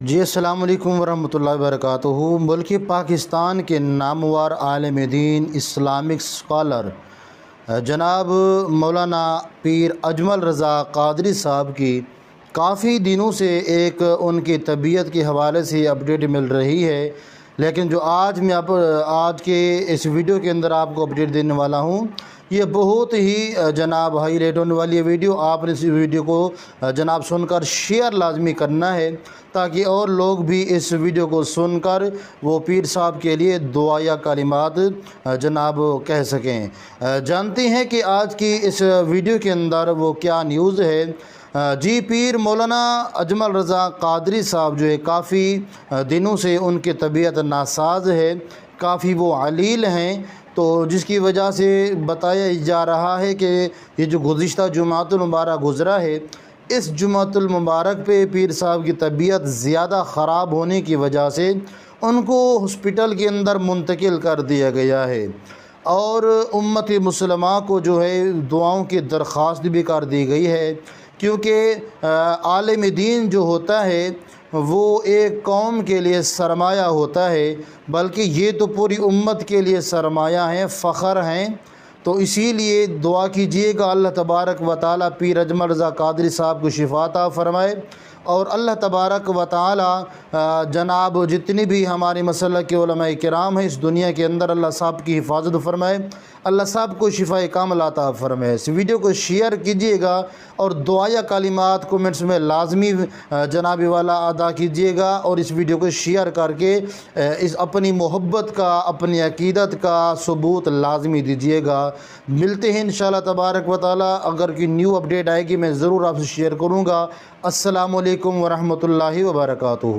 جی السلام علیکم ورحمۃ اللہ وبرکاتہ۔ ملک پاکستان کے نامور عالم دین اسلامک اسکالر جناب مولانا پیر اجمل رضا قادری صاحب کی کافی دنوں سے ایک ان کی طبیعت کے حوالے سے اپڈیٹ مل رہی ہے، لیکن جو آج کے اس ویڈیو کے اندر آپ کو اپڈیٹ دینے والا ہوں، یہ بہت ہی جناب ہائی ریٹ ہونے والی ہے ویڈیو۔ آپ نے اس ویڈیو کو جناب سن کر شیئر لازمی کرنا ہے تاکہ اور لوگ بھی اس ویڈیو کو سن کر وہ پیر صاحب کے لیے دعائیہ کلمات جناب کہہ سکیں۔ جانتے ہیں کہ آج کی اس ویڈیو کے اندر وہ کیا نیوز ہے۔ جی پیر مولانا اجمل رضا قادری صاحب جو ہے کافی دنوں سے ان کی طبیعت ناساز ہے، کافی وہ علیل ہیں، تو جس کی وجہ سے بتایا جا رہا ہے کہ یہ جو گزشتہ جمعۃ المبارک گزرا ہے، اس جمعۃ المبارک پہ پیر صاحب کی طبیعت زیادہ خراب ہونے کی وجہ سے ان کو ہسپتال کے اندر منتقل کر دیا گیا ہے، اور امت مسلمہ کو جو ہے دعاؤں کی درخواست بھی کر دی گئی ہے، کیونکہ عالم دین جو ہوتا ہے وہ ایک قوم کے لیے سرمایہ ہوتا ہے، بلکہ یہ تو پوری امت کے لیے سرمایہ ہیں، فخر ہیں۔ تو اسی لیے دعا کیجئے گا اللہ تبارک و تعالی پیر اجمل رضا قادری صاحب کو شفا عطا فرمائے، اور اللہ تبارک و تعالی جناب جتنی بھی ہمارے مسلک کے علماء کرام ہیں اس دنیا کے اندر، اللہ صاحب کی حفاظت فرمائے، اللہ صاحب کو شفا کامل عطا فرمائے۔ اس ویڈیو کو شیئر کیجئے گا اور دعائیہ کلمات کومنٹس میں لازمی جناب والا ادا کیجئے گا، اور اس ویڈیو کو شیئر کر کے اس اپنی محبت کا، اپنی عقیدت کا ثبوت لازمی دیجئے گا۔ ملتے ہیں انشاءاللہ تبارک و تعالی، اگر کوئی نیو اپڈیٹ آئے گی میں ضرور آپ سے شیئر کروں گا۔ السلام علیکم ورحمۃ اللہ وبرکاتہ۔